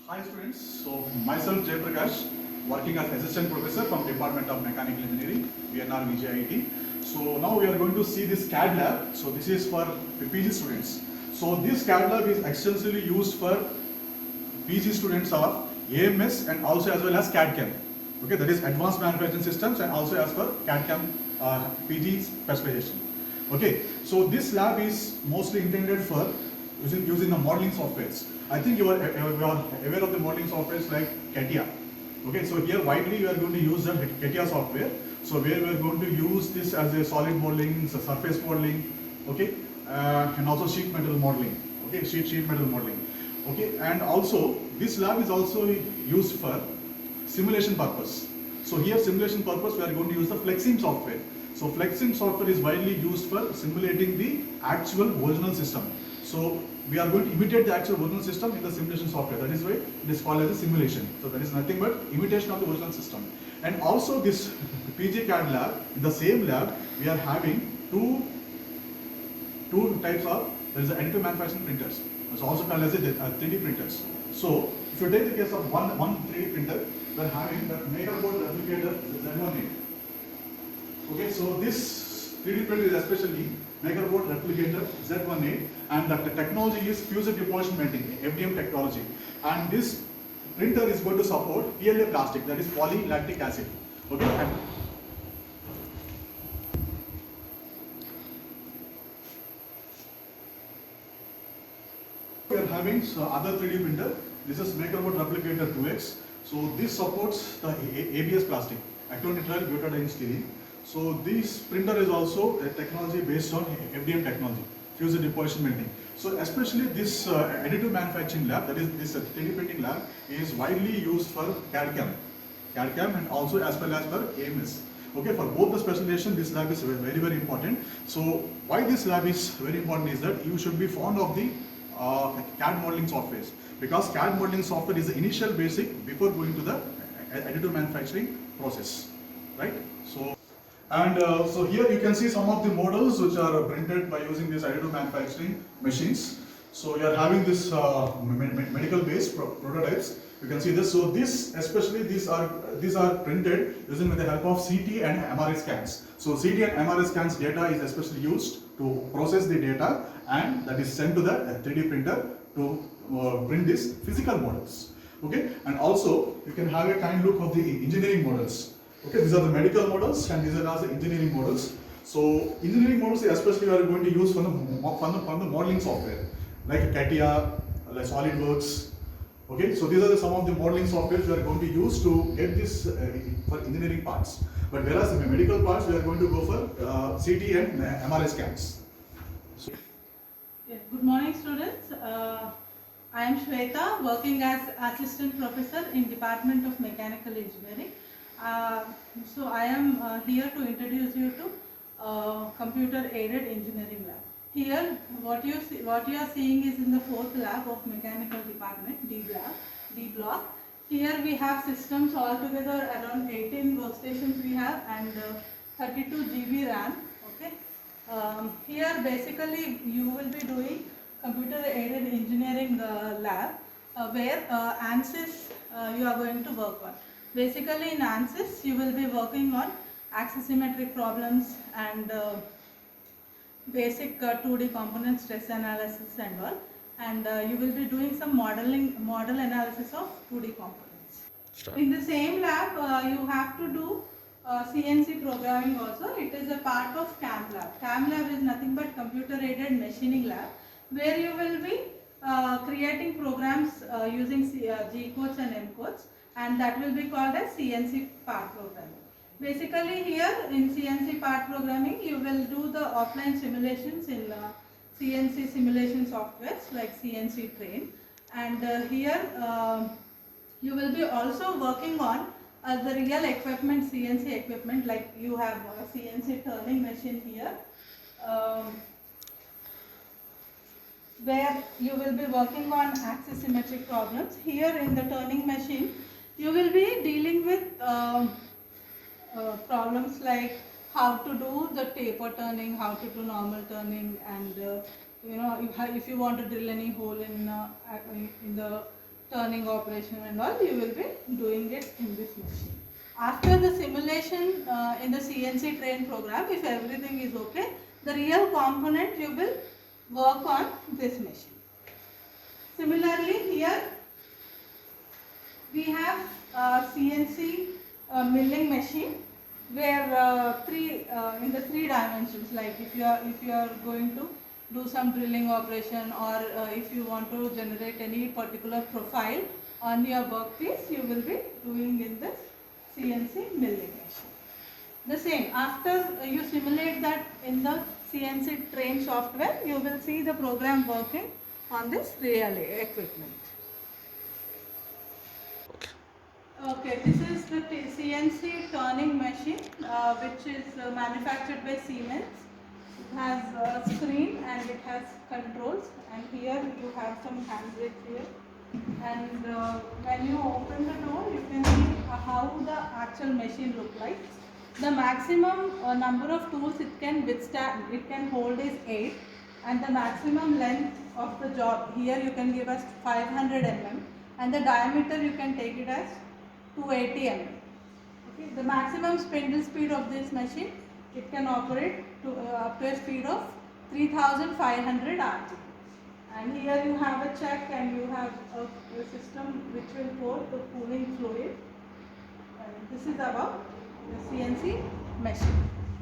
Hi students, so myself Jay Prakash, working as assistant professor from Department of Mechanical Engineering, VNR VJIT. So now we are going to see this CAD lab. So this is for PG students. So this CAD lab is extensively used for PG students of AMS and also as well as CAD CAM. Okay, that is Advanced Manufacturing Systems and also as for CAD CAM PG specialization. Okay, so this lab is mostly intended for using the modeling softwares. I think you are aware of the modeling softwares like CATIA. Okay, so here widely we are going to use the CATIA software. So where we are going to use this as a solid modeling, surface modeling, okay, and also sheet metal modeling. Okay, sheet metal modeling. Okay, and also this lab is also used for simulation purpose. So here simulation purpose we are going to use the FlexSim software. So FlexSim software is widely used for simulating the actual original system. So we are going to imitate the actual original system in the simulation software. That is why it is called as a simulation. So that is nothing but imitation of the original system. And also this PG CAD lab, in the same lab, we are having two types of, there is the additive manufacturing printers. It's also called as a 3D printers. So if you take the case of one 3D printer, we are having the MakerBot replicator Z18. Okay, so this 3D printer is especially MakerBot replicator Z18, and the technology is fusion deposition FDM technology. And this printer is going to support PLA plastic, that is polylactic acid. Okay, and we are having other 3D printer. This is MakerBot replicator 2X. So this supports the ABS plastic, acrylonitrile butadiene styrene. So this printer is also a technology based on FDM technology, fusion deposition melting. So especially this additive manufacturing lab, that is this 3D printing lab, is widely used for CAD/CAM and also as well as for AMS. Okay, for both the specialization, this lab is very important. So why this lab is very important is that you should be fond of the CAD modeling softwares, because CAD modeling software is the initial basic before going to the additive manufacturing process, right? So here you can see some of the models which are printed by using these additive manufacturing machines. So you are having this medical based prototypes. You can see this. So these are printed using with the help of CT and MRI scans. So CT and MRI scans data is especially used to process the data, and that is sent to the 3D printer to print these physical models. Okay, and also you can have a kind look of the engineering models. Okay, these are the medical models and these are also engineering models. So engineering models especially we are going to use from the modeling software like CATIA, like SolidWorks. Okay, so these are some of the modeling softwares we are going to use to get this for engineering parts. But whereas in the medical parts we are going to go for CT and MRI scans. Yeah, good morning students. I am Shweta, working as assistant professor in Department of Mechanical Engineering. So I am here to introduce you to computer aided engineering lab. Here what you are seeing is in the fourth lab of mechanical department, D block. Here we have systems altogether around 18 workstations we have, and 32 GB RAM. Okay. Here basically you will be doing computer aided engineering lab where ANSYS you are going to work on. Basically in ANSYS you will be working on axisymmetric problems and basic 2D component stress analysis and all, and you will be doing some model analysis of 2D components. Start. In the same lab you have to do CNC programming also. It is a part of CAM lab. CAM lab is nothing but computer aided machining lab, where you will be creating programs using G codes and M codes, and that will be called as CNC part programming. Basically here in CNC part programming you will do the offline simulations in CNC simulation softwares like CNC Train, and here you will be also working on the real equipment, CNC equipment, like you have a CNC turning machine here, where you will be working on axisymmetric problems. Here in the turning machine you will be dealing with problems like how to do the taper turning, how to do normal turning, and if you want to drill any hole in the turning operation and all, you will be doing it in this machine. After the simulation in the CNC train program, if everything is okay, the real component you will work on this machine. Similarly, here we have CNC milling machine where in the three dimensions, like if you are going to do some drilling operation, or if you want to generate any particular profile on your workpiece, you will be doing in this CNC milling machine. The same, after you simulate that in the CNC train software, you will see the program working on this real equipment. Okay, this is the CNC turning machine which is manufactured by Siemens. It has a screen and it has controls, and here you have some handbrake here. And when you open the door, you can see how the actual machine looks like. The maximum number of tools it can withstand, it can hold is 8, and the maximum length of the job here you can give us 500 mm, and the diameter you can take it as 280 mm. Okay. The maximum spindle speed of this machine, it can operate to up to a speed of 3500 RPM. And here you have a check, and you have a system which will pour the cooling fluid. And this is about the CNC machine.